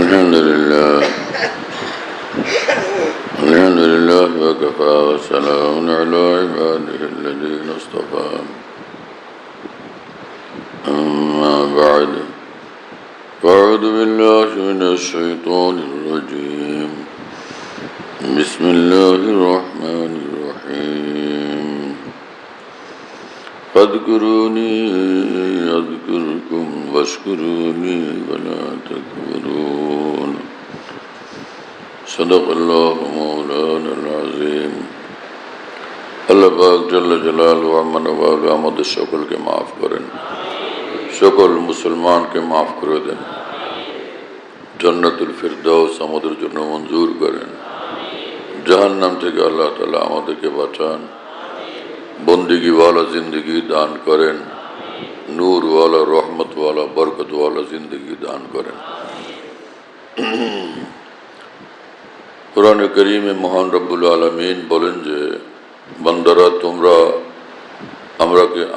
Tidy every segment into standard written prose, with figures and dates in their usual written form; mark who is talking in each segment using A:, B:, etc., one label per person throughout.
A: الحمد لله وكفى وسلام على عباده الذين اصطفى أما بعد فأعوذ بالله من الشيطان الرجيم بسم الله الرحمن الرحيم فاذكروني أذكركم واشكروني ولا تكفرون صدق الله مولانا العظيم আল্লাহ পাক জাল্লা জালালুহু ওয়া মানওয়ালা আমাদের সকলকে মাফ করেন, সকল মুসলমানকে মাফ করে দেন, জান্নাতুল ফিরদাউস আমাদের জন্য মঞ্জুর করেন, জাহান্নাম থেকে আল্লাহ তাআলা আমাদেরকে বাঁচান, বন্দিগিওয়ালা জিন্দগি দান করেন, নূরওয়ালা রহমতওয়ালা বরকতওয়ালা জিন্দগি দান করেন। কোরআনে কারীমে মহান রব্বুল আলামিন বলেন যে বান্দারা তোমরা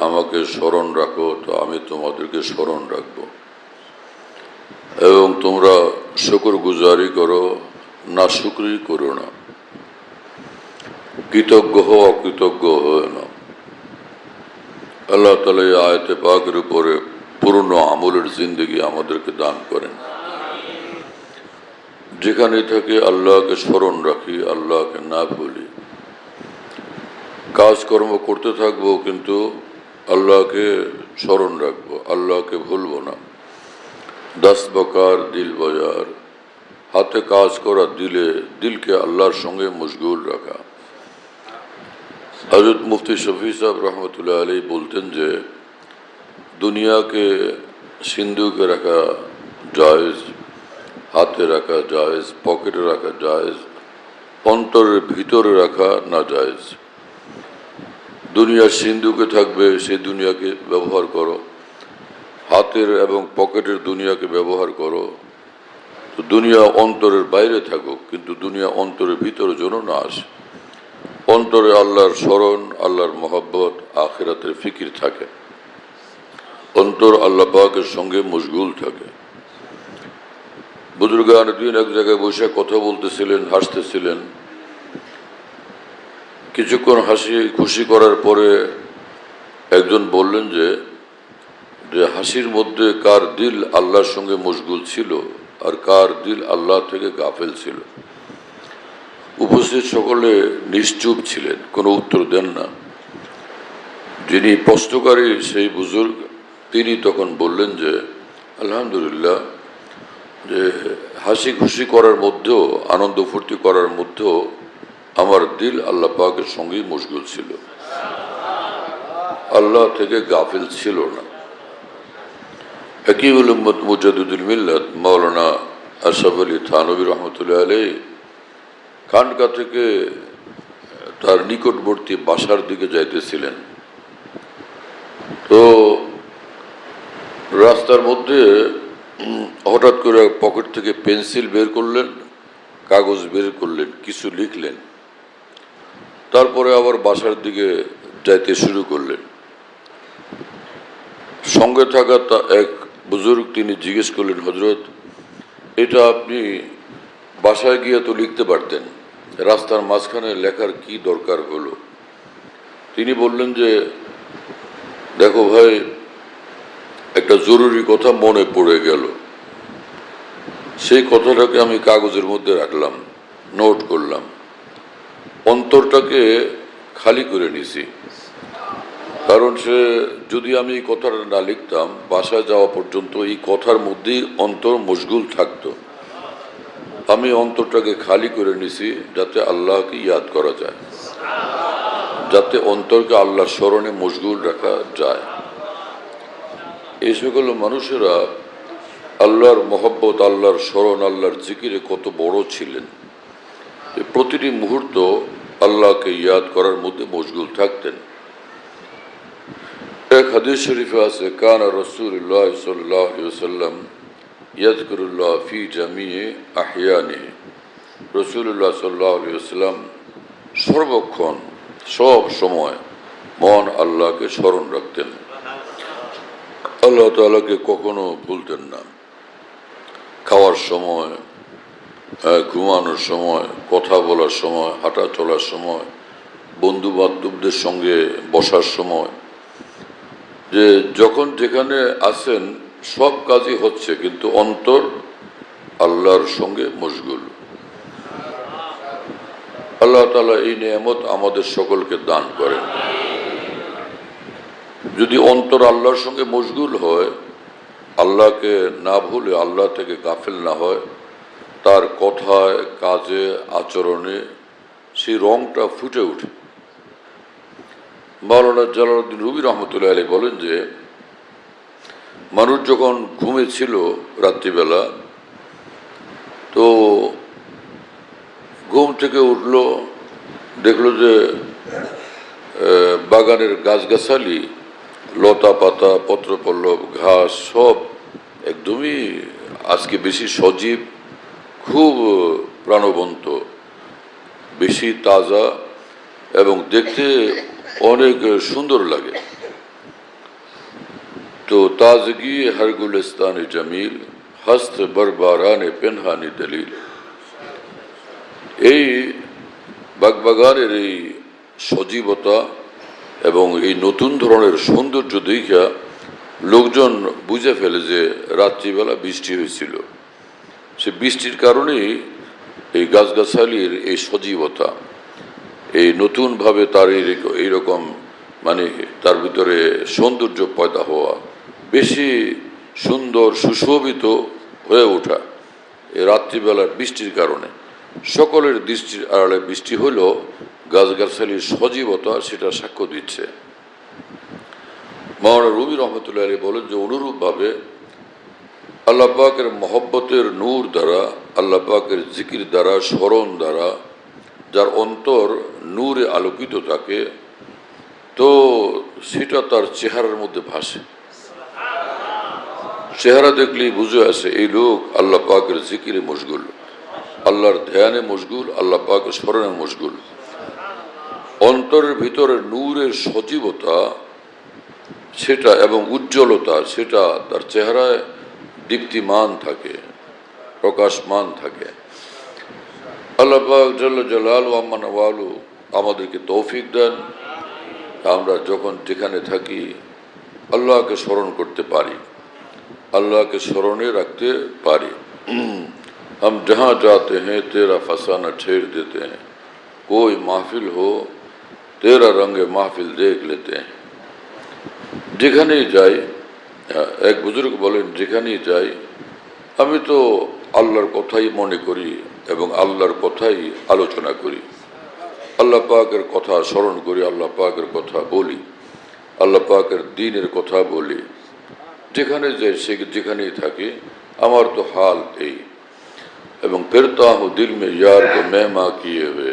A: আমাকে স্মরণ রাখো তো আমি তোমাদেরকে স্মরণ রাখব, এবং তোমরা শুকরগুজারি করো, নাশুকরি করো না, কৃতজ্ঞ হও অকৃতজ্ঞ হও না। আল্লাহ তাআলা এই আয়াতে পাকের উপরে পূর্ণ আমলের জিন্দগি আমাদেরকে দান করেন। যেখানে থেকে আল্লাহকে স্মরণ রাখি, আল্লাহকে না ভুলি, কাজকর্ম করতে থাকবো কিন্তু আল্লাহকে স্মরণ রাখবো, আল্লাহকে ভুলবো না। দস্ত বকার দিল বাজার, হাতে কাজ করা, দিলকে আল্লাহর সঙ্গে মশগুল রাখা। হযরত মুফতি শফি সাহেব রহমতুল্লাহ আলাইহি বলতেন যে দুনিয়াকে সিন্ধুকে রাখা জায়েজ, হাতে রাখা জায়েজ, পকেটে রাখা জায়েজ, অন্তরের ভিতরে রাখা না জায়েজ। দুনিয়া সিন্ধুকে থাকবে, সেই দুনিয়াকে ব্যবহার করো, হাতের এবং পকেটের দুনিয়াকে ব্যবহার করো। তো দুনিয়া অন্তরের বাইরে থাকুক, কিন্তু দুনিয়া অন্তরের ভিতরে যেন না আসে। অন্তরে আল্লাহর স্মরণ, আল্লাহর মহব্বত, আখিরাতের ফিকির থাকে, অন্তর আল্লাহ পাকের সঙ্গে মশগুল থাকে। বুজুর্গান দিন এক জায়গায় বসে কথা বলতেছিলেন, হাসতেছিলেন। কিছুক্ষণ হাসি খুশি করার পরে একজন বললেন যে হাসির মধ্যে কার দিল আল্লাহর সঙ্গে মশগুল ছিল আর কার দিল আল্লাহ থেকে গাফেল ছিল। উপস্থিত সকলে নিশ্চুপ ছিলেন, কোনো উত্তর দেন না। যিনি প্রশ্নকারী সেই বুজুর্গ, তিনি তখন বললেন যে আলহামদুলিল্লাহ, যে হাসি খুশি করার মধ্যেও, আনন্দ ফুর্তি করার মধ্যেও আমার দিল আল্লাহ পাকের সঙ্গেই মশগুল ছিল, আল্লাহ থেকে গাফিল ছিল না। হাকিমুল উম্মত মুজাদ্দিদুল মিল্লাত মাওলানা আশরাফ আলী থানভী রহমতুল্লাহ আলাইহি খানকা থেকে তার নিকটবর্তী বাসার দিকে যাইতেছিলেন। তো রাস্তার মধ্যে হঠাৎ করে পকেট থেকে পেন্সিল বের করলেন, কাগজ বের করলেন, কিছু লিখলেন, তারপরে আবার বাসার দিকে যাইতে শুরু করলেন। সঙ্গে থাকা এক বুজুর্গ তিনি জিজ্ঞেস করলেন, হযরত এটা আপনি বাসায় গিয়ে তো লিখতে পারতেন, রাস্তার মাঝখানে লেখার কি দরকার হলো? তিনি বললেন যে দেখো ভাই, একটা জরুরি কথা মনে পড়ে গেল, সেই কথাটাকে আমি কাগজের মধ্যে রাখলাম, নোট করলাম, অন্তরটাকে খালি করে নিছি। কারণ সে যদি আমি এই কথাটা না লিখতাম, বাসায় যাওয়া পর্যন্ত এই কথার মধ্যেই অন্তর মশগুল থাকতো। আমি অন্তরটাকে খালি করে নিছি যাতে আল্লাহকে ইয়াদ করা যায়, যাতে অন্তরকে আল্লাহর স্মরণে মশগুল রাখা যায়। এই সকল মানুষেরা আল্লাহর মহব্বত, আল্লাহর স্মরণ, আল্লাহর জিকিরে কত বড় ছিলেন। প্রতিটি মুহূর্ত আল্লাহকে ইয়াদ করার মধ্যে মশগুল থাকতেন। এক হাদিস শরীফে আছে, কানা রাসূলুল্লাহ সাল্লাল্লাহু আলাইহি ওয়াসাল্লাম ইয়াযকুরুল্লাহ ফি জামিই আহইয়ানিহি। রাসূলুল্লাহ সাল্লাল্লাহু আলাইহি ওয়াসাল্লাম সর্বক্ষণ, সব সময় মহান আল্লাহকে স্মরণ রাখতেন, আল্লাহ তাআলাকে কখনো ভুলতেন না। খাওয়ার সময়, ঘুমানোর সময়, কথা বলার সময়, হাঁটা চলার সময়, বন্ধু বান্ধবদের সঙ্গে বসার সময়, যে যখন যেখানে আছেন সব কাজই হচ্ছে, কিন্তু অন্তর আল্লাহর সঙ্গে মশগুল। আল্লাহ তাআলা এই নিয়ামত আমাদের সকলকে দান করেন। যদি অন্তর আল্লাহর সঙ্গে মশগুল হয়, আল্লাহকে না ভুলে, আল্লাহ থেকে গাফিল না হয়, তার কথায়, কাজে, আচরণে সেই রংটা ফুটে ওঠে। মাওলানা জালালউদ্দিন রুমি রহমতুল্লাহ আলাইহি বলেন যে মানুষ যখন ঘুমেছিল রাত্রিবেলা, তো ঘুম থেকে উঠলো, দেখলো যে বাগানের গাছগাছালি, লতা পাতা, পত্রপল্লব, ঘাস সব একদমই আজকে বেশি সজীব, খুব প্রাণবন্ত, বেশি তাজা এবং দেখতে অনেক সুন্দর লাগে। তো তাজগি হর গুলিস্তানে জামিল, হস্ত বরবারানে পেনহানি দলিল। এই বাগবাগানের এই সজীবতা এবং এই নতুন ধরনের সৌন্দর্য দেখা লোকজন বুঝে ফেলে যে রাত্রিবেলা বৃষ্টি হয়েছিল। সে বৃষ্টির কারণেই এই গাছগাছালির এই সজীবতা, এই নতুনভাবে তার এইরকম মানে তার ভিতরে সৌন্দর্য পয়দা হওয়া, বেশি সুন্দর সুশোভিত হয়ে ওঠা এই রাত্রিবেলার বৃষ্টির কারণে। সকলের দৃষ্টির আড়ালে বৃষ্টি হলেও গাছগাছালির সজীবতা সেটা সাক্ষ্য দিচ্ছে। মাওলানা রুমি রহমতুল্লাহ আলাইহি বলেন যে অনুরূপভাবে আল্লাহ পাকের মহব্বতের নূর দ্বারা, আল্লাহ পাকের জিকির দ্বারা, স্মরণ দ্বারা যার অন্তর নূরে আলোকিত থাকে, তো সেটা তার চেহারার মধ্যে ভাসে। চেহারা দেখলেই বুঝে আসে এই লোক আল্লাহ পাকের জিকিরে মশগুল, আল্লাহর ধ্যানে মশগুল, আল্লাহ পাকের স্মরণে মশগুল। অন্তরের ভিতরে নূরের সজীবতা সেটা এবং উজ্জ্বলতা সেটা তার চেহারায় দীপ্তিমান থাকে, প্রকাশমান থাকে। আল্লাহ পাক জাল্লা জালালু আম্মা নওয়ালু আমাদেরকে তৌফিক দেন, আমরা যখন যেখানে থাকি আল্লাহকে স্মরণ করতে পারি, আল্লাহকে স্মরণে রাখতে পারি। हम जहाँ जाते हैं तेरा फसाना छेड़ देते हैं, कोई महफिल हो तेरा रंग महफिल देख लेते हैं। যেখানেই যাই, এক বুজুর্গ বলেন, যেখানেই যাই আমি তো আল্লাহর কথাই মনে করি এবং আল্লাহর কথাই আলোচনা করি, আল্লাহ পাকের কথা স্মরণ করি, আল্লাহ পাকের কথা বলি, আল্লাহ পাকের দ্বীনের কথা বলি। যেখানে যাই সে যেখানেই থাকি আমার তো হাল এই। এবং ফিরতা হুঁ দিল মে यार को मेहमा किए हुए,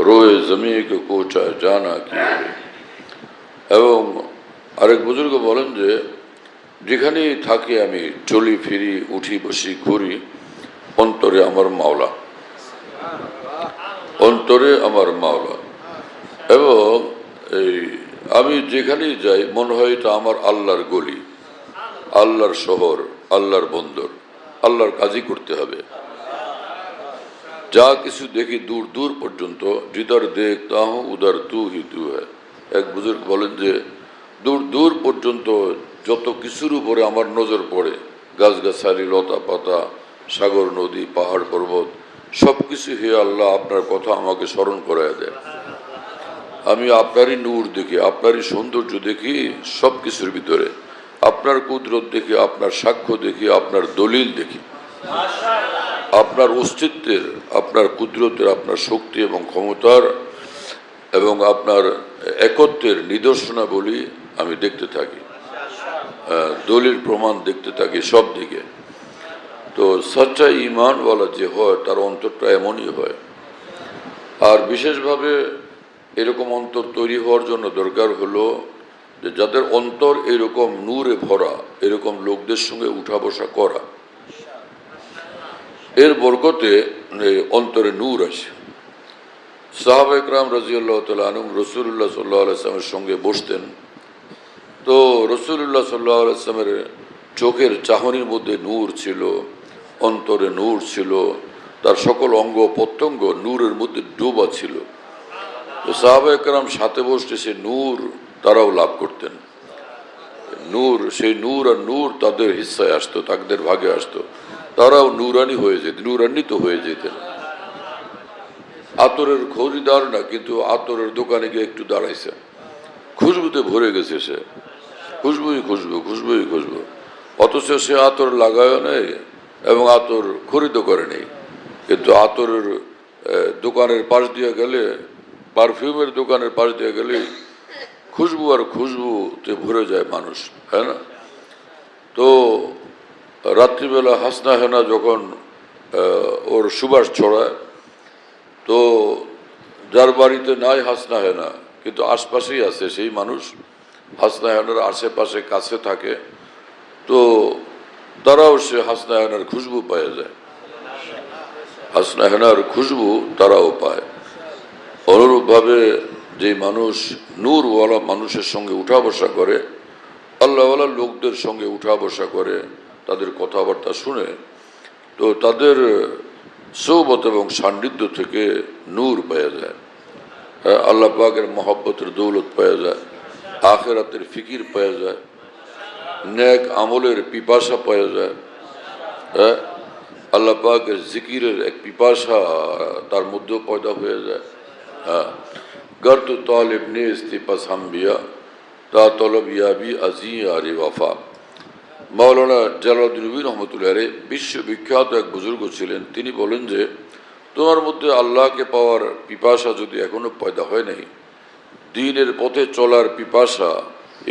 A: रोए जमी को कोचा जाना किए हुए। এবং আরেক বুজুর্গ বলেন যে যেখানেই থাকি আমি চলি ফিরি, উঠি বসি ঘুরি, অন্তরে আমার মাওলা, অন্তরে আমার মাওলা। এবং এই আমি যেখানেই যাই মনে হয় এটা আমার আল্লাহর গলি, আল্লাহর শহর, আল্লাহর বন্দর, আল্লাহর কাজই করতে হবে। যা কিছু দেখি দূর দূর পর্যন্ত, जिधर देखता हूँ उधर तू ही तू है। এক বুজুর্গ বলেন যে দূর দূর পর্যন্ত যত কিছুর উপরে আমার নজর পড়ে, গাছগাছালি, লতা পাতা, সাগর নদী, পাহাড় পর্বত, সব কিছু হে আল্লাহ আপনার কথা আমাকে স্মরণ করায় দেয়। আমি আপনারই নূর দেখি, আপনারই সৌন্দর্য দেখি, সব কিছুর ভিতরে আপনার কুদরত দেখি, আপনার সাক্ষ্য দেখি, আপনার দলিল দেখি, আপনার অস্তিত্বের, আপনার কুদরতের, আপনার শক্তি এবং ক্ষমতার এবং আপনার একত্বের নিদর্শনাবলী আমি দেখতে থাকি, দলিল প্রমাণ দেখতে থাকি সব দিকে। তো সচ্চা ইমানওয়ালা যে হয় তার অন্তরটা এমনই হয়। আর বিশেষভাবে এরকম অন্তর তৈরি হওয়ার জন্য দরকার হলো যে যাদের অন্তর এরকম নূরে ভরা, এরকম লোকদের সঙ্গে উঠা বসা করা, এর বরকতে অন্তরে নূর আসে। সাহাবা ইকরাম রাদিয়াল্লাহু তাআলা আনহুম রাসূলুল্লাহ সাল্লাল্লাহু আলাইহি ওয়াসাল্লামের সঙ্গে বসতেন, তো রাসূলুল্লাহ সাল্লাল্লাহু আলাইহি ওয়াসাল্লামের চোখের চাহনির মধ্যে নূর ছিল, অন্তরে নূর ছিল, তার সকল অঙ্গ প্রত্যঙ্গ নূরের মধ্যে ডুবা ছিল। তো সাহাবায়ে কেরাম সাথে বসতে সে নূর তারাও লাভ করতেন। নূর, সেই নূর আর নূর তাদের হিস্সায় আসতো, তাদের ভাগে আসতো, তারাও নূরানি হয়ে যেত, নূরান্বিত হয়ে যেতেন। আতরের খরিদার না, কিন্তু আতরের দোকানে গিয়ে একটু দাঁড়াইছে, খুশবুতে ভরে গেছে সে, খুশবুই খুশবু, খুশবুই খুশবু, অথচ সে আতর লাগায়ও নেই এবং আতর খরিদও করে নেই। কিন্তু আতরের দোকানের পাশ দিয়ে গেলে, পারফিউমের দোকানের পাশ দিয়ে গেলে খুশবু আর খুশবুতে ভরে যায় মানুষ, হ্যাঁ না? তো রাত্রিবেলা হাসনা হেনা যখন ওর সুবাস ছড়ায়, তো যার বাড়িতে নাই হাসনা হেনা কিন্তু আশপাশেই আছে সেই মানুষ, হাসনা হেনার আশেপাশে কাছে থাকে, তো তারাও সে হাসনা হেনার খুশবু পাওয়া যায়, হাসনা হেনার খুশবু তারাও পায়। অনুরূপভাবে যে মানুষ নূরওয়ালা মানুষের সঙ্গে উঠা বসা করে, আল্লাহওয়ালা লোকদের সঙ্গে উঠা বসা করে, তাদের কথাবার্তা শুনে, তো তাদের সোহবত এবং সান্নিধ্য থেকে নূর পাওয়া যায়, আল্লাহ পাকের মহব্বতের দৌলত পাওয়া যায়, আখিরাতের ফিকির পাওয়া যায়, নেক আমলের পিপাসা পাওয়া যায়, আল্লাহ পাকের জিকিরের এক পিপাসা তার মধ্যেও পয়দা হয়ে যায়। गर तो तालिब ने इस्तिपस हम बिया ता तलब याबी अजी आरे वफा। মাওলানা জালালউদ্দিন রুমি রহমতুল্লাহ আলাইহি বিশ্ববিখ্যাত এক বুজুর্গ ছিলেন। তিনি বলেন যে তোমার মধ্যে আল্লাহকে পাওয়ার পিপাসা যদি এখনো পয়দা হয় নাই, দ্বীনের পথে চলার পিপাসা,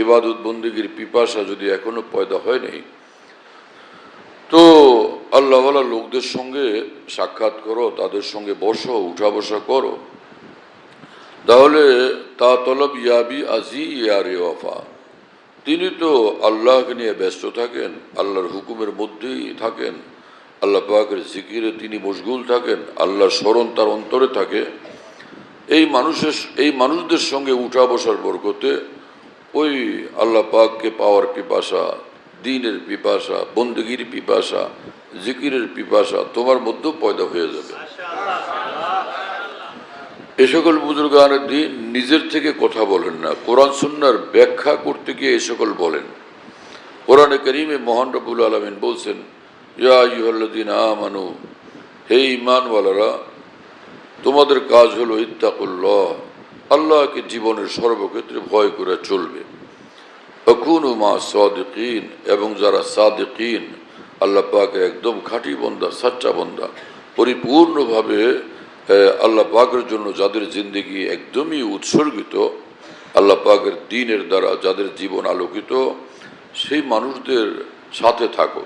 A: ইবাদত বন্দেগীর পিপাসা যদি এখনো পয়দা হয় নাই, তো আল্লাহওয়ালা লোকদের সঙ্গে সাক্ষাৎ করো, তাদের সঙ্গে বসো, উঠা বসা করো, তাহলে তা তলব ইয়াবি আজি ইয়ারে ওয়াফা। তিনি তো আল্লাহকে নিয়ে ব্যস্ত থাকেন, আল্লাহর হুকুমের মধ্যেই থাকেন, আল্লাহ পাকের জিকিরে তিনি মশগুল থাকেন, আল্লাহর স্মরণ তার অন্তরে থাকে। এই মানুষদের সঙ্গে উঠা বসার বরকতে ওই আল্লাহ পাককে পাওয়ার পিপাসা, দ্বীনের পিপাসা, বন্দেগীর পিপাসা, জিকিরের পিপাসা তোমার মধ্যেও পয়দা হয়ে যাবে। এ সকল বুজুর্গানের দিন নিজের থেকে কথা বলেন না, কোরআন সুন্নাহর ব্যাখ্যা করতে গিয়ে এ সকল বলেন। কোরআনে কারীমে মহান রব্বুল আলামিন বলছেন, ইয়া আইয়ুহাল্লাযীনা আমানু, হে ঈমানওয়ালারা, তোমাদের কাজ হলো ইত্তাকুল্লাহ, আল্লাহকে জীবনের সর্বক্ষেত্রে ভয় করে চলবে। ওয়াকুনু মা'আস সাদিকিন, এবং যারা সাদিকিন, আল্লাহ পাকের একদম খাঁটি বান্দা, সাচ্চা বান্দা, পরিপূর্ণভাবে আল্লাহ পাকের জন্য যাদের জিন্দেগি একদমই উৎসর্গিত, আল্লাহ পাকের দ্বীনের দ্বারা যাদের জীবন আলোকিত, সেই মানুষদের সাথে থাকো।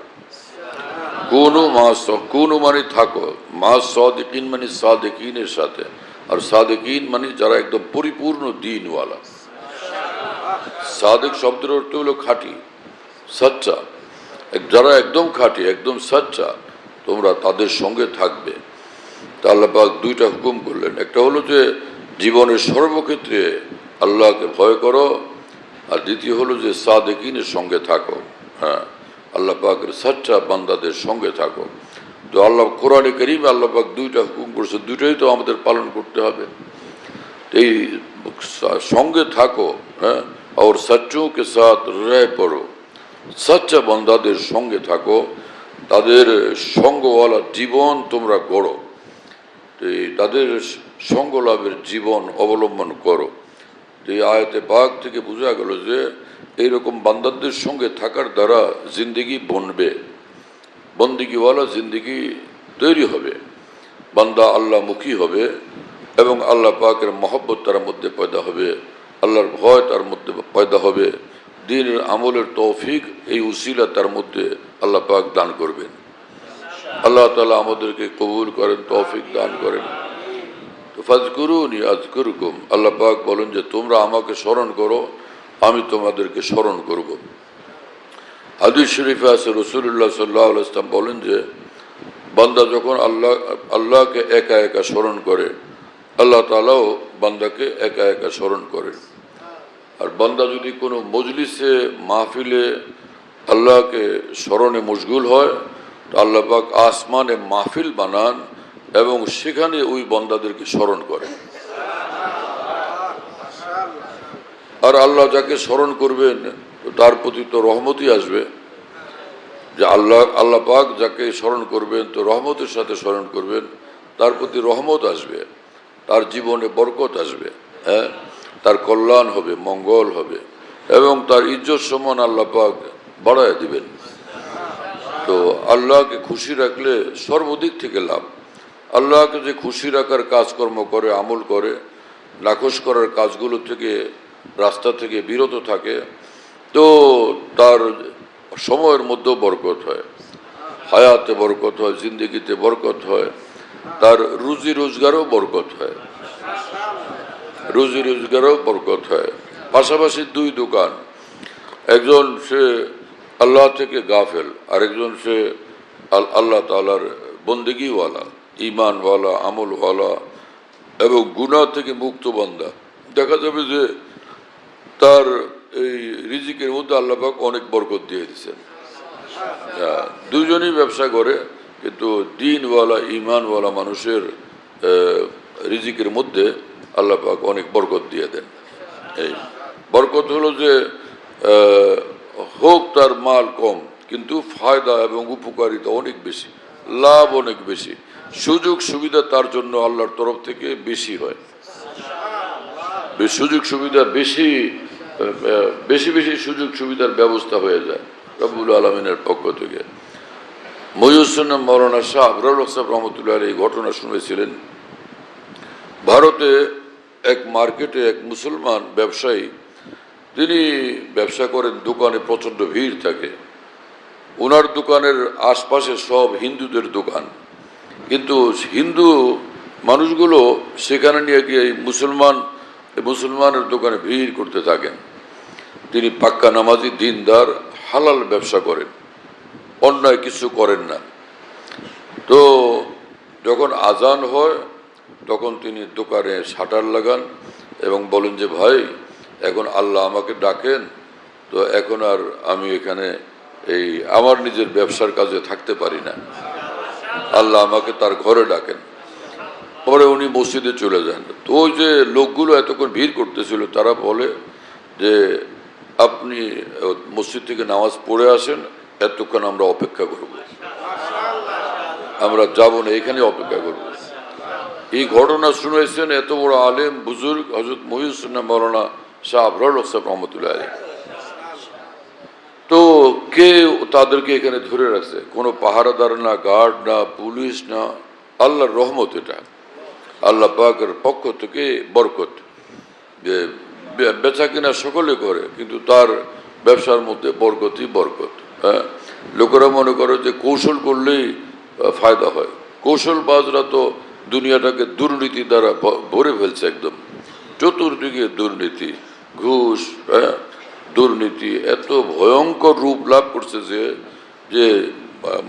A: কোনো মানে থাকো, মা সাদিকিন মানে সাদিকিনের সাথে, আর সাদিকিন মানে যারা একদম পরিপূর্ণ দ্বীনওয়ালা। সাদিক শব্দের অর্থ হলো খাঁটি, সচ্চা, যারা একদম খাঁটি, একদম সচ্চা, তোমরা তাদের সঙ্গে থাকবে। তা আল্লাহ পাক দুইটা হুকুম করলেন, একটা হলো যে জীবনের সর্বক্ষেত্রে আল্লাহকে ভয় করো, আর দ্বিতীয় হলো যে সাদেকিনের সঙ্গে থাকো, হ্যাঁ, আল্লাহ পাকের সাচ্চা বান্দাদের সঙ্গে থাকো। তো আল্লাহ কোরআনে কারীমে আল্লাহ পাক দুইটা হুকুম করছে, দুইটাই তো আমাদের পালন করতে হবে। এই সঙ্গে থাকো, হ্যাঁ, আর সচ্চোं के साथ रह পড়ো, সাচ্চা বান্দাদের সঙ্গে থাকো, তাদের সঙ্গওয়ালা জীবন তোমরা গড়ো, তাদের সঙ্গ লাভের জীবন অবলম্বন করো। এই আয়াতে পাক থেকে বোঝা গেল যে এইরকম বান্দাদের সঙ্গে থাকার দ্বারা জিন্দেগি বনবে, বন্দিগিওয়ালা জিন্দেগি তৈরি হবে, বান্দা আল্লাহমুখী হবে এবং আল্লাহ পাকের মহব্বত তার মধ্যে পয়দা হবে, আল্লাহর ভয় তার মধ্যে পয়দা হবে, দ্বীনের আমলের তৌফিক এই উসিলা তার মধ্যে আল্লাহ পাক দান করবেন। আল্লাহ তাআলা আমাদেরকে কবুল করেন, তৌফিক দান করেন। তো ফাজকুরুনি আযকুরকুম, আল্লাহ পাক বলেন যে তোমরা আমাকে স্মরণ করো, আমি তোমাদেরকে স্মরণ করব। হাদিস শরীফে আছে রাসূলুল্লাহ সাল্লাল্লাহু আলাইহি ওয়াসাল্লাম বলেন যে বান্দা যখন আল্লাহকে একা একা স্মরণ করে, আল্লাহ তাআলাও বান্দাকে একা একা স্মরণ করেন। আর বান্দা যদি কোনো মজলিসে, মাহফিলে আল্লাহকে স্মরণে মশগুল হয়, আল্লাহ পাক আসমানে মাহফিল বানান এবং সেখানে ওই বান্দাদেরকে স্মরণ করেন। আর আল্লাহ যাকে স্মরণ করবেন তার প্রতি তো রহমতই আসবে। যে আল্লাহ পাক যাকে স্মরণ করবেন তো রহমতের সাথে স্মরণ করবেন, তার প্রতি রহমত আসবে, তার জীবনে বরকত আসবে, হ্যাঁ, তার কল্যাণ হবে, মঙ্গল হবে এবং তার ইজ্জত সম্মান আল্লাহ পাক বাড়ায় দিবেন। তো আল্লাহকে খুশি রাখলে সর্বদিক থেকে লাভ। আল্লাহকে যে খুশি রাখার কাজকর্ম করে, আমল করে, নাকচ করার কাজগুলো থেকে, রাস্তা থেকে বিরত থাকে, তো তার সময়ের মধ্যেও বরকত হয়, হায়াতে বরকত হয়, জিন্দগিতে বরকত হয়, তার রুজি রোজগারও বরকত হয়, রুজি রোজগারও বরকত হয়। পাশাপাশি দুই দোকান, একজন সে আল্লাহ থেকে গাফেল, আরেকজন সে আল্লাহ তাআলার বন্দেগীওয়ালা, ঈমানওয়ালা, আমলওয়ালা এবং গুনাহ থেকে মুক্ত বান্দা। দেখা যাবে যে তার এই রিজিকের মধ্যে আল্লাহ পাক অনেক বরকত দিয়ে দিচ্ছেন। দুজনই ব্যবসা করে, কিন্তু দ্বীনওয়ালা, ঈমানওয়ালা মানুষের রিজিকের মধ্যে আল্লাহ পাক অনেক বরকত দিয়ে দেন। এই বরকত হলো যে হোক তার মাল কম, কিন্তু ফায়দা এবং উপকারিতা অনেক বেশি, লাভ অনেক বেশি, সুযোগ সুবিধা তার জন্য আল্লাহর তরফ থেকে বেশি হয়, সুযোগ সুবিধা বেশি বেশি বেশি সুযোগ সুবিধার ব্যবস্থা হয়ে যায় রব্বুল আলমিনের পক্ষ থেকে। মহিউদ্দিন মৌলানা শাহ আবরার সাহেব রহমতুল্লাহ এই ঘটনা শুনেছিলেন। ভারতে এক মার্কেটে এক মুসলমান ব্যবসায়ী, তিনি ব্যবসা করেন, দোকানে প্রচণ্ড ভিড় থাকে। ওনার দোকানের আশপাশে সব হিন্দুদের দোকান, কিন্তু হিন্দু মানুষগুলো সেখানে নিয়ে গিয়ে মুসলমানের দোকানে ভিড় করতে থাকেন। তিনি পাক্কা নামাজি, দিনদার, হালাল ব্যবসা করেন, অন্যায় কিছু করেন না। তো যখন আজান হয় তখন তিনি দোকানে শাটার লাগান এবং বলেন যে ভাই, এখন আল্লাহ আমাকে ডাকেন, তো এখন আর আমি এখানে এই আমার নিজের ব্যবসার কাজে থাকতে পারি না, আল্লাহ আমাকে তার ঘরে ডাকেন। পরে উনি মসজিদে চলে যান। তো ওই যে লোকগুলো এতক্ষণ ভিড় করতেছিল, তারা বলে যে আপনি মসজিদ থেকে নামাজ পড়ে আসেন, এতক্ষণ আমরা অপেক্ষা করব, আমরা যাব না, এখানে অপেক্ষা করব। এই ঘটনা শুনেছেন এত বড় আলেম বুজুর্গ হযরত মহিউদ্দিন মৌলানা শাহ আবরার সাহেব রহমতুল্লাহ আলাইহি। তো কে তাদেরকে এখানে ধরে রাখছে? কোনো পাহারাদার না, গার্ড না, পুলিশ না, আল্লাহর রহমত। এটা আল্লাহ পাকের পক্ষ থেকে বরকত। যে বেচা কিনা সকলে করে, কিন্তু তার ব্যবসার মধ্যে বরকতই বরকত। হ্যাঁ, লোকেরা মনে করে যে কৌশল করলেই ফায়দা হয়। কৌশলবাজরা তো দুনিয়াটাকে দুর্নীতি দ্বারা ভরে ফেলছে, একদম চতুর্দিকে দুর্নীতি, ঘুষ, দুর্নীতি এত ভয়ঙ্কর রূপ লাভ করছে যে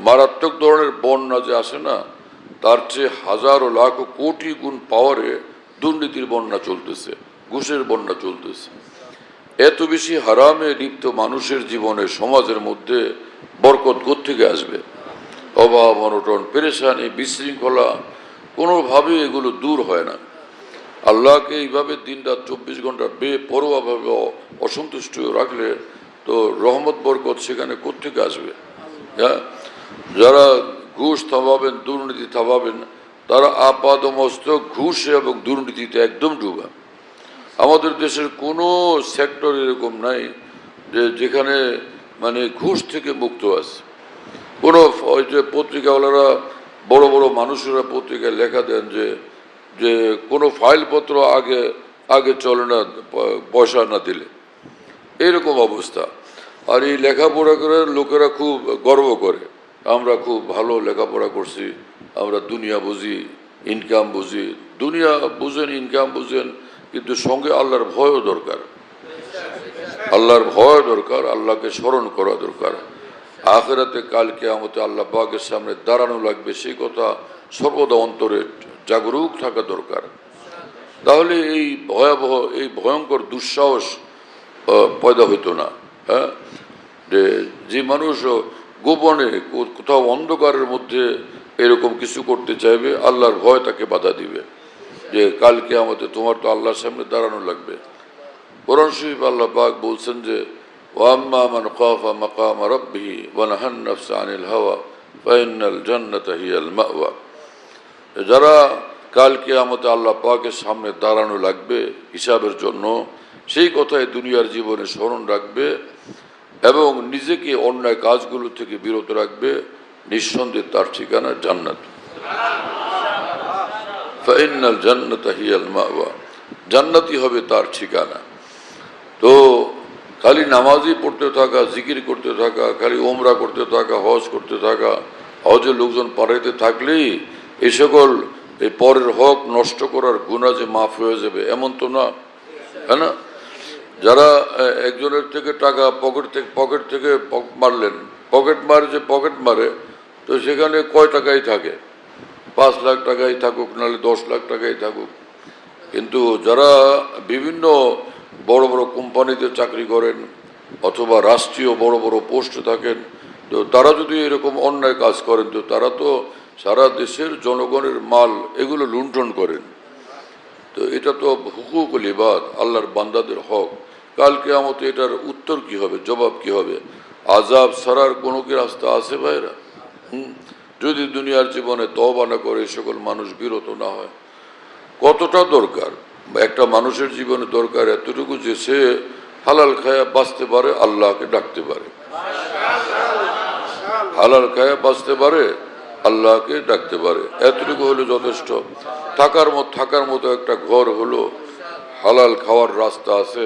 A: মারাত্মক ধরনের বন্যা যে আসে না, তার চেয়ে হাজারো লাখ কোটি গুণ পাওয়ারে দুর্নীতির বন্যা চলতেছে, ঘুষের বন্যা চলতেছে। এত বেশি হারামে লিপ্ত মানুষের জীবনে, সমাজের মধ্যে বরকত কোত্থেকে আসবে? অভাব, অনটন, পেরেশানি, বিশৃঙ্খলা, কোনোভাবে এগুলো দূর হয় না। আল্লাহকে এইভাবে দিনরাত 24 ঘন্টা বেপরোয়াভাবে অসন্তুষ্ট রাখলে তো রহমত বরকত সেখানে কোত্থেকে আসবে? হ্যাঁ, যারা ঘুষ থামাবেন, দুর্নীতি থামাবেন, তারা আপাদমস্তক ঘুষ এবং দুর্নীতিতে একদম ডুবা। আমাদের দেশের কোনো সেক্টর এরকম নাই যেখানে মানে ঘুষ থেকে মুক্ত আছে। কোনো ওই যে পত্রিকাওয়ালারা, বড় বড় মানুষেরা পত্রিকায় লেখা দেন যে কোনো ফাইলপত্র আগে চলে না পয়সা না দিলে, এইরকম অবস্থা। আর এই লেখাপড়া করে লোকেরা খুব গর্ব করে, আমরা খুব ভালো লেখাপড়া করছি, আমরা দুনিয়া বুঝি, ইনকাম বুঝি। দুনিয়া বুঝেন, ইনকাম বুঝেন, কিন্তু সঙ্গে আল্লাহর ভয়ও দরকার, আল্লাহর ভয় দরকার, আল্লাহকে স্মরণ করা দরকার। আখিরাতে কাল কিয়ামতে আল্লাহ পাকের সামনে দাঁড়ানো লাগবে, সেই কথা সর্বদা অন্তরে জাগরুক থাকা দরকার। তাহলে এই ভয়াবহ, এই ভয়ঙ্কর দুঃসাহস পয়দা হইতো না। হ্যাঁ, যে মানুষ গোপনে কোথাও অন্ধকারের মধ্যে এরকম কিছু করতে চাইবে, আল্লাহর ভয় তাকে বাধা দিবে যে কালকে আমাদের তোমার তো আল্লাহর সামনে দাঁড়ানো লাগবে। কোরআন শরীফ আল্লাহ পাক বলছেন যে ওয়াম্মা মান খাফা মাকাম রাব্বিহি ওয়া নাহান নাফসা আনিল হাওয়া ফাইনাল জান্নাতা হিয়াল মাওয়া। যারা কালকে আমাদের আল্লাহ পাকের সামনে দাঁড়ানো লাগবে হিসাবের জন্য, সেই কথাই দুনিয়ার জীবনে স্মরণ রাখবে এবং নিজেকে অন্যায় কাজগুলো থেকে বিরত রাখবে, নিঃসন্দেহে তার ঠিকানা জান্নাত। ফাইনাল জান্নাতা হিয়াল মাওয়া, জান্নাতই হবে তার ঠিকানা। তো খালি নামাজই পড়তে থাকা, জিকির করতে থাকা, খালি ওমরা করতে থাকা, হজ করতে থাকা, হজে লোকজন পাঠাইতে থাকলেই এই সকল এই পরের হক নষ্ট করার গুনাহ যে মাফ হয়ে যাবে এমন তো না, তাই না? যারা একজনের থেকে টাকা পকেট থেকে মারলেন, পকেট মারে, তো সেখানে কয় টাকাই থাকে, 5 লাখ টাকাই থাকুক নাহলে 10 লাখ টাকাই থাকুক। কিন্তু যারা বিভিন্ন বড় বড় কোম্পানিতে চাকরি করেন অথবা রাষ্ট্রীয় বড় বড় পোস্টে থাকেন, তো তারা যদি এরকম অন্যায় কাজ করেন তো তারা তো সারা দেশের জনগণের মাল এগুলো লুণ্ঠন করেন। তো এটা তো হুকুকুল ইবাদ, আল্লাহর বান্দাদের হক। কাল কিয়ামতে এটার উত্তর কি হবে, জবাব কি হবে? আযাব ছাড়ার কোনো কি রাস্তা আছে ভাইরা? যদি দুনিয়ার জীবনে তওবা না করে সকল মানুষ বিরত না হয়। কতটা দরকার একটা মানুষের জীবনে? দরকার এতটুকু যে সে হালাল খায়া বাঁচতে পারে, আল্লাহকে ডাকতে পারে, হালাল খায়া বাঁচতে পারে, আল্লাহকে ডাকতে পারে, এতটুকু হলো যথেষ্ট। থাকার মতো একটা ঘর হলো, হালাল খাওয়ার রাস্তা আছে,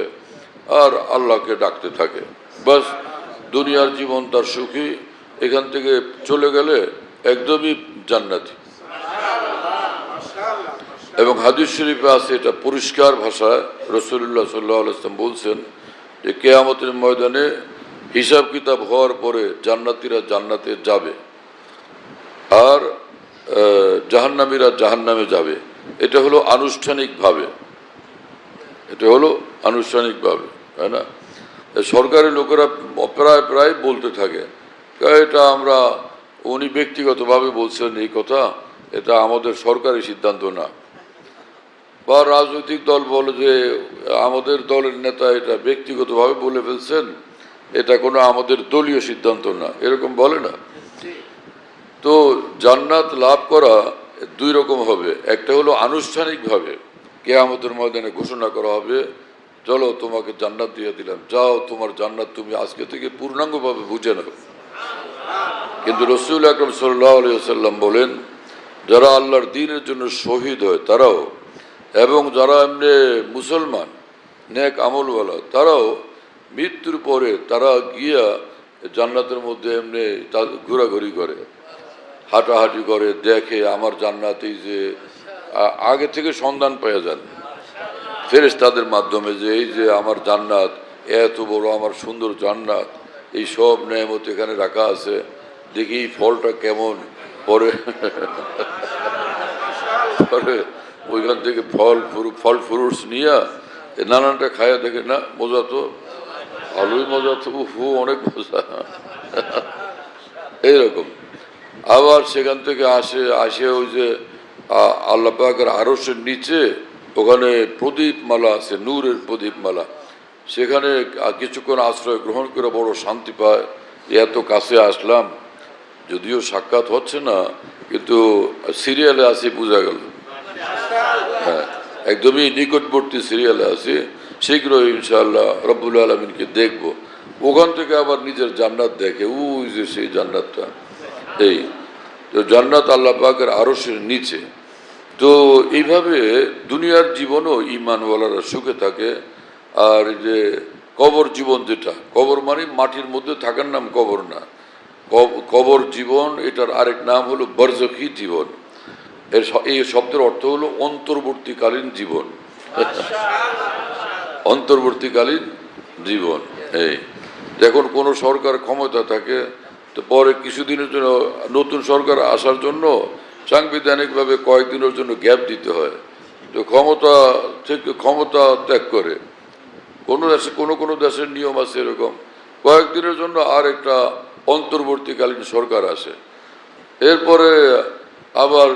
A: আর আল্লাহকে ডাকতে থাকে, বাস দুনিয়ার জীবন তার সুখী। এখান থেকে চলে গেলে একদমই জান্নাতি। এবং হাদিস শরীফে আছে, এটা পরিষ্কার ভাষায় রাসূলুল্লাহ সাল্লাল্লাহু আলাইহি ওয়াসাল্লাম বলছেন যে কিয়ামতের ময়দানে হিসাব কিতাব হওয়ার পরে জান্নাতীরা জান্নাতে যাবে আর জাহান্নামীরা জাহান্নামে যাবে। এটা হলো আনুষ্ঠানিকভাবে, তাই না? সরকারি লোকেরা প্রায় বলতে থাকে, এটা উনি ব্যক্তিগতভাবে বলছেন এই কথা, এটা আমাদের সরকারি সিদ্ধান্ত না। বা রাজনৈতিক দল বলে যে আমাদের দলের নেতা এটা ব্যক্তিগতভাবে বলে ফেলছেন, এটা কোনো আমাদের দলীয় সিদ্ধান্ত না, এরকম বলে না। তো জান্নাত লাভ করা দুই রকম হবে। একটা হলো আনুষ্ঠানিকভাবে কিয়ামতের ময়দানে ঘোষণা করা হবে, চলো তোমাকে জান্নাত দিয়ে দিলাম, যাও তোমার জান্নাত তুমি আজকে থেকে পূর্ণাঙ্গভাবে বুঝে নাও। কিন্তু রাসূল আকরাম সাল্লাল্লাহু আলাইহি ওয়াসাল্লাম বলেন, যারা আল্লাহর দ্বীনের জন্য শহীদ হয় তারাও, এবং যারা এমনি মুসলমান নেক আমলওয়ালা তারাও মৃত্যুর পরে তারা গিয়া জান্নাতের মধ্যে এমনি ঘোরাঘুরি করে, হাঁটাহাঁটি করে, দেখে আমার জান্নাতেই যে আগে থেকে সন্ধান পেয়ে যান ফেরেশতাদের মাধ্যমে যে এই যে আমার জান্নাত, এত বড় আমার সুন্দর জান্নাত, এই সব নেয়ামত এখানে রাখা আছে, দেখি এই ফলটা কেমন। পরে ওইখান থেকে ফল ফ্রুটস নিয়ে নানানটা খায়া দেখে, না মজা তো ভালোই, মজা তো অনেক মজা এইরকম। আবার সেখান থেকে আসে ওই যে আল্লাহ পাকের আরশের নিচে ওখানে প্রদীপমালা আছে, নূরের প্রদীপমালা, সেখানে কিছুক্ষণ আশ্রয় গ্রহণ করে বড় শান্তি পায়। এত কাছে আসলাম, যদিও সাক্ষাৎ হচ্ছে না, কিন্তু সিরিয়ালে আছি, বোঝা গেল। হ্যাঁ, একদমই নিকটবর্তী সিরিয়ালে আছি, শীঘ্রই ইনশাআল্লাহ রব্বুল আলামিনকে দেখব। ওখান থেকে আবার নিজের জান্নাত দেখে, ওই যে সেই জান্নাতটা, এই তো জান্নাত আল্লাহ পাকের আরশের নিচে। তো এইভাবে দুনিয়ার জীবনও ঈমানওয়ালারা সুখে থাকে। আর যে কবর জীবন, যেটা কবর মানে মাটির মধ্যে থাকার নাম কবর না, কবর জীবন, এটার আরেক নাম হলো বরজখী জীবন। এই শব্দের অর্থ হলো অন্তর্বর্তীকালীন জীবন, অন্তর্বর্তীকালীন জীবন। এই যখন কোনো সরকার ক্ষমতা থাকে, তো পরে কিছুদিনের জন্য নতুন সরকার আসার জন্য সাংবিধানিকভাবে কয়েকদিনের জন্য গ্যাপ দিতে হয়। তো ক্ষমতা ত্যাগ করে কোনো দেশের নিয়ম আছে এরকম, কয়েকদিনের জন্য আর একটা অন্তর্বর্তীকালীন সরকার আছে, এরপরে আবার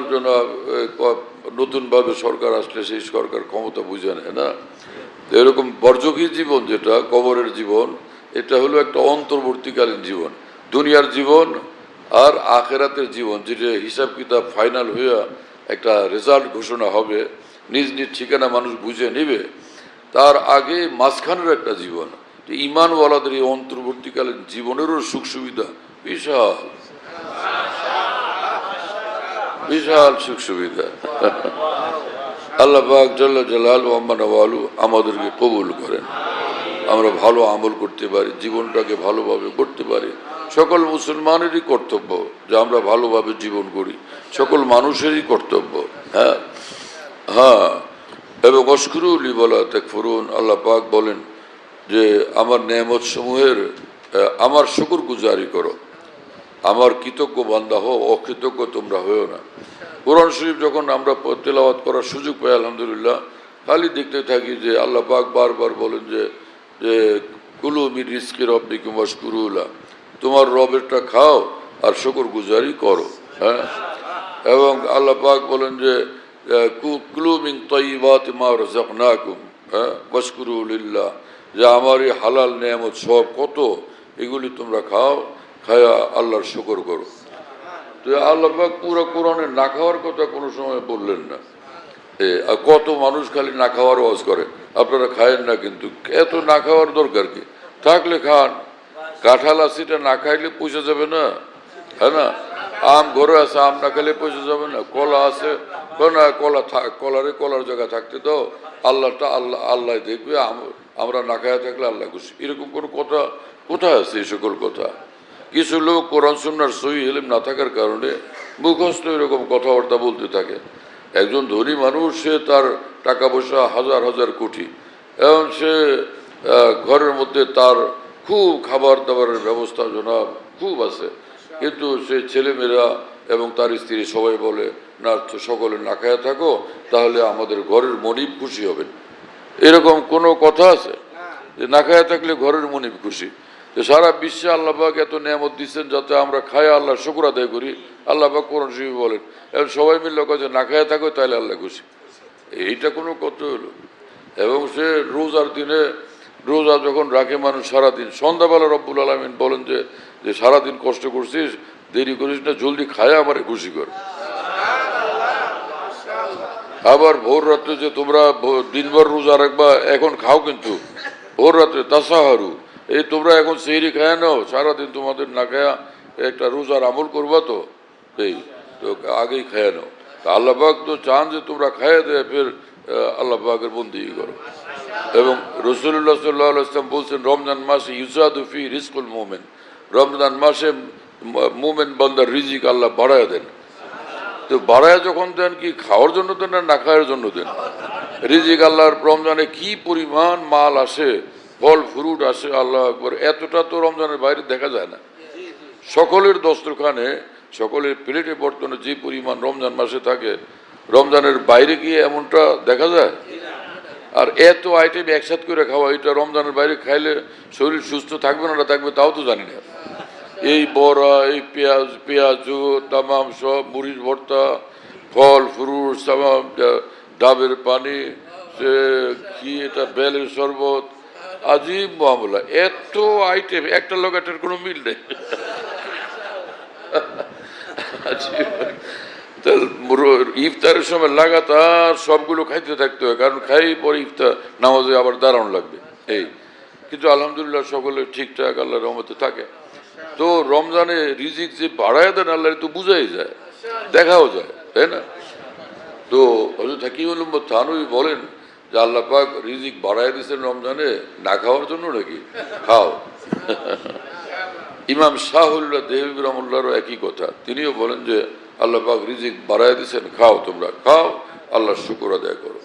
A: নতুনভাবে সরকার আসলে সেই সরকার ক্ষমতা বুঝে নেয় না। এরকম বর্জকী জীবন, যেটা কবরের জীবন, এটা হলো একটা অন্তর্বর্তীকালীন জীবন। দুনিয়ার জীবন আর আখেরাতের জীবন, যেটা হিসাব কিতাব ফাইনাল হইয়া একটা রেজাল্ট ঘোষণা হবে, নিজ নিজ ঠিকানা মানুষ বুঝে নেবে, তার আগে মাঝখানের একটা জীবন। ঈমানওয়ালাদের এই অন্তর্বর্তীকালীন জীবনেরও সুখ সুবিধা বিশাল বিশাল সুখ সুবিধা। আল্লাহ পাক জাল্লা জালালু আম্মা নওয়ালু আমাদেরকে কবুল করেন, আমরা ভালো আমল করতে পারি, জীবনটাকে ভালোভাবে করতে পারি। সকল মুসলমানেরই কর্তব্য যে আমরা ভালোভাবে জীবন করি, সকল মানুষেরই কর্তব্য। হ্যাঁ হ্যাঁ, এবং অশকুরুলি বলা তাকফুরুন, আল্লাহ পাক বলেন যে আমার নেয়ামত সমূহের আমার শুকর গুজারি করো, আমার কৃতজ্ঞ বান্দা হও, অকৃতজ্ঞ তোমরা হয়েও না। কোরআন শরীফ যখন আমরা তেলাওয়াত করার সুযোগ পাই, আলহামদুলিল্লাহ, খালি দেখতে থাকি যে আল্লাহ পাক বারবার বলেন যে কুলু মির রিজকি রব্বিকুম ওয়াশকুরুলা, তোমার রবেরটা খাও আর শুকর গুজারি করো। হ্যাঁ, এবং আল্লাহ পাক বলেন যে কুলু মিন তাইয়্যিবাতি মা রাযাকনাকুম ওয়াশকুরু লিল্লাহ, যে আমার এই হালাল নেয়ামত সব কত, এগুলি তোমরা খাও, খায়া আল্লাহর শুকর করো। তো আল্লাহ পাক পুরো কোরআনে না খাওয়ার কথা কোনো সময় বললেন না। কত মানুষ খালি না খাওয়ার ওয়াজ করে, আপনারা খায়েন না, কিন্তু এত না খাওয়ার দরকার কি? থাকলে খান। কাঁঠাল আছে, এটা না খাইলে পয়সা যাবে না? হ্যাঁ না? আম ঘরে আছে, আম না খাইলে পয়সা যাবে না? কলা আছে, না কলা কলার জায়গা থাকতে দাও, আল্লাহটা আল্লাহ দেখবে, আমরা না খাওয়া থাকলে আল্লাহ খুশি। এরকম কোনো কথা কোথায় আছে? এই সকল কথা কিছু লোক কোরআন সুন্নাহর সহিহ ইলম না থাকার কারণে মুখস্থ এরকম কথাবার্তা বলতে থাকে। একজন ধনী মানুষ, সে তার টাকা পয়সা হাজার হাজার কোটি, এবং সে ঘরের মধ্যে তার খুব খাবার দাবারের ব্যবস্থা জনাব খুব আছে, কিন্তু সে ছেলেমেয়েরা এবং তার স্ত্রী সবাই বলে না, সকলে না খায়া থাকো, তাহলে আমাদের ঘরের মনিব খুশি হবেন। এরকম কোনো কথা আছে যে না খায়া থাকলে ঘরের মনিব খুশি? সারা বিশ্বে আল্লাহ পাক এত নেয়ামত দিচ্ছেন যাতে আমরা খায় আল্লাহ শুকর আদায় করি। আল্লাহ পাক কোরআন শরীফে বলেন, এবং সবাই মিলে কাছে না খায়া থাকো তাহলে আল্লাহ খুশি। এইটা কোনো কথা হলো? এবং সে রোজার দিনে, রোজা যখন রাখে মানুষ সারাদিন, সন্ধ্যাবেলা রব্বুল আলামিন বলেন যে সারাদিন কষ্ট করছিস, দেরি করিস না, জলদি খায়া আমারে খুশি কর। আবার ভোর রাত্রে যে তোমরা দিনভর রোজা রাখবা, এখন খাও, কিন্তু ভোর রাত্রে তাসাহারু, এই তোমরা এখন সেহরি খায়া নাও, সারাদিন তোমাদের না খায়া একটা রোজার আমল করবা, তো এই তো আগেই খায়া নাও। আল্লাহ পাক তো চান যে তোমরা খায়া দেয়, ফের আল্লাহ পাকের বন্দেগী করো। এবং রাসূলুল্লাহ সাল্লাল্লাহু আলাইহি ওয়াসাল্লাম বলছেন, রমজান মাসে ইউজাদু ফি রিজকুল মুমিন, রমজান মাসে মুমিন বান্দার রিজিক আল্লাহ বাড়ায় দেন। তো বাড়ায় যখন দেন, কি খাওয়ার জন্য দেন না না খাওয়ার জন্য দেন? রিজিক আল্লাহর রমজানে কি পরিমাণ মাল আসে, ফল ফ্রুট আসে, আল্লাহ আকবার, এতটা তো রমজানের বাইরে দেখা যায় না। সকলের দস্তরখানে, সকলের প্লেটে বর্তনে যে পরিমাণ রমজান মাসে থাকে, রমজানের বাইরে গিয়ে এমনটা দেখা যায়? আর এত আইটেম একসাথে করে খাওয়া, এটা রমজানের বাইরে খাইলে শরীর সুস্থ থাকবে না থাকবে তাও তো জানি না। এই বড়া, এই পেঁয়াজু তামাম সব, মুড়ির ভর্তা, ফল ফ্রুট তামাম, ডাবের পানি, সে কি এটা বেলের শরবত, আজীব মামলা, এত আইটেম, একটা লোক একটার কোনো মিল নেই। ইফতারের সময় লাগাতার সবগুলো খাইতে থাকতে হয়, কারণ খাই পরে ইফতার নামাজে আবার দাঁড়ানো লাগবে। এই কিন্তু আলহামদুলিল্লাহ সকলে ঠিকঠাক আল্লাহর রহমতে থাকে। তো রমজানে রিজিক যে বাড়ায় দেন আল্লাহ, তো বুঝাই যায়, দেখাও যায়, তাই না? তো হযরত হাকিমুল উম্মত থানভী বলেন যে আল্লাহ পাক রিজিক বাড়ায় দিয়েছেন রমজানে না খাওয়ার জন্য নাকি? খাও। ইমাম শাহুল্লাহ দেহলভী রহমাতুল্লাহরও একই কথা, তিনিও বলেন যে আল্লাহ পাক রিজিক বাড়ায় দিয়েছেন, খাও, তোমরা খাও, আল্লাহর শুকর আদায় করো,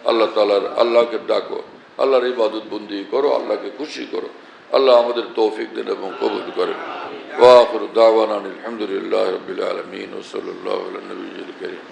A: আল্লাহ তাআলার, আল্লাহকে ডাকো, আল্লাহর ইবাদত বন্দেগী করো, আল্লাহকে খুশি করো। আল্লাহ আমাদের তৌফিক দেন এবং কবুল করেন। ওয়া আখিরু দাওয়ানা আলহামদুলিল্লাহি রাব্বিল আলামিন ওয়া সাল্লাল্লাহু আলা নবিয়্যিল কারীম।